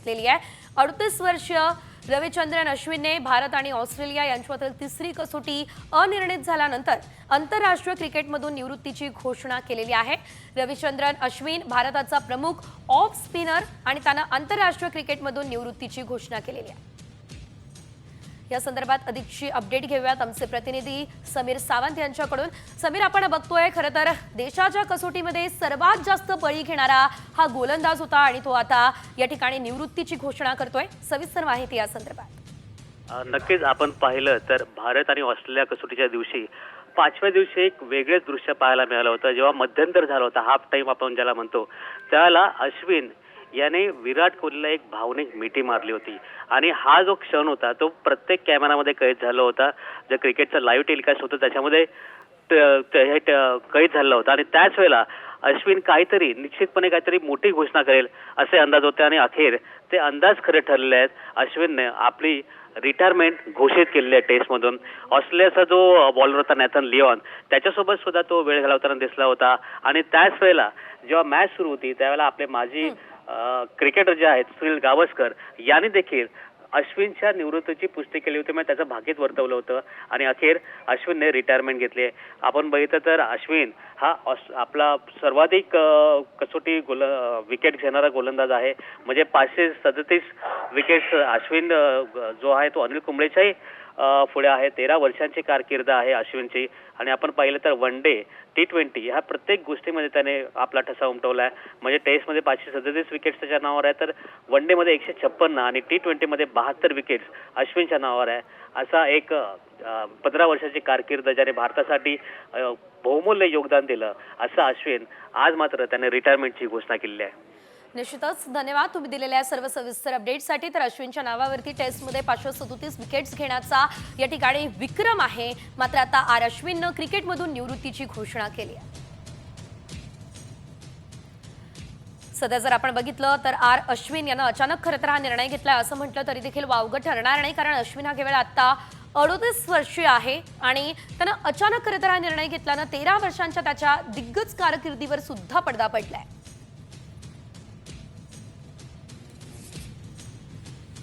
घेतलेली आहे। 38 वर्षीय रविचंद्रन अश्विनने भारत आणि ऑस्ट्रेलिया यांच्यातील तिसरी कसोटी अनिर्णित झाल्यानंतर आंतरराष्ट्रीय क्रिकेटमधून निवृत्तीची घोषणा केलेली आहे। रविचंद्रन अश्विन भारताचा प्रमुख ऑफ स्पिनर आणि त्याने आंतरराष्ट्रीय क्रिकेटमधून निवृत्तीची घोषणा केलेली आहे। या संदर्भात अधिकची अपडेट घेऊयात आमचे प्रतिनिधी समीर सावंत यांच्याकडून। समीर, आपण बघतोय खरं तर देशाच्या कसोटीमध्ये सर्वात जास्त बळी घेणारा हा गोलंदाज होता आणि तो आता या ठिकाणी निवृत्तीची घोषणा करतोय। सविस्तर माहिती या संदर्भात। नक्कीच आपण पाहिलं तर भारत आणि ऑस्ट्रेलिया कसोटीच्या दिवशी 5व्या दिवशी एक वेगळेच दृश्य पाहायला मिळालं होतं। जेव्हा मध्यंतर झालं होतं, हाफ टाइम आपण ज्याला म्हणतो, त्याला अश्विन याने विराट कोहलीला एक भावनिक मिठी मारली होती आणि हा जो क्षण होता तो प्रत्येक कॅमेरामध्ये कैद झाला होता। जे क्रिकेटचं लाईव्ह टेलिकास्ट होतं त्याच्यामध्ये हे कैद झालं होतं आणि त्याच वेळेला अश्विन निश्चितपणे काहीतरी मोठी घोषणा करेल असे अंदाज होते आणि अखेर ते अंदाज खरे ठरलेले आहेत। अश्विनने आपली रिटायरमेंट घोषित केलेली आहे टेस्टमधून। ऑस्ट्रेलियाचा जो बॉलर होता नॅथन लिओन, त्याच्यासोबत सुद्धा तो वेळ घालवताना दिसला होता आणि त्याच वेळेला जेव्हा मॅच सुरू होती त्यावेळेला आपले माजी क्रिकेटर जे आहेत सुनील गावस्कर यांनी देखील अश्विनच्या निवृत्तीची पुष्टी केली होती। मग त्याचं भाग्यच वर्तवलं होतं आणि अखेर अश्विनने रिटायरमेंट घेतली। आपण बघितलं तर अश्विन हा आपला सर्वाधिक कसोटी विकेट घेणारा गोलंदाज आहे। म्हणजे 537 विकेट्स अश्विन जो आहे तो अनिल कुंबळेच्याही पुढे आहे। 13 वर्षांची कारकीर्द आहे अश्विनची आणि आपण पाहिलं तर वन डे, T20 ह्या प्रत्येक गोष्टीमध्ये त्याने आपला ठसा उमटवलाय। म्हणजे टेस्टमध्ये 537 विकेट्स त्याच्या नावावर आहे, तर वन डे मध्ये 156 आणि T20 मध्ये 72 विकेट्स अश्विनच्या नावावर आहे। असा एक 15 वर्षाची कारकीर्द ज्याने भारतासाठी बहुमूल्य योगदान दिलं असं अश्विन आज मात्र त्याने रिटायरमेंटची घोषणा केली आहे। निश्चितच धन्यवाद तुम्ही दिलेल्या सर्व सविस्तर अपडेटसाठी। तर अश्विनच्या नावावरती टेस्टमध्ये 537 विकेट्स घेण्याचा या ठिकाणी विक्रम आहे। मात्र आता आर अश्विनने क्रिकेटमधून निवृत्तीची घोषणा केली आहे। सध्या जर आपण बघितलं तर आर अश्विन यानं अचानक खरं तर हा निर्णय घेतलाय असं म्हटलं तरी देखील वावगं ठरणार नाही, कारण अश्विन हा केवळ आता 38 वर्षीय आहे आणि त्यानं अचानक खरं तर हा निर्णय घेतल्यानं 13 वर्षांच्या त्याच्या दिग्गज कारकिर्दीवर सुद्धा पडदा पडलाय।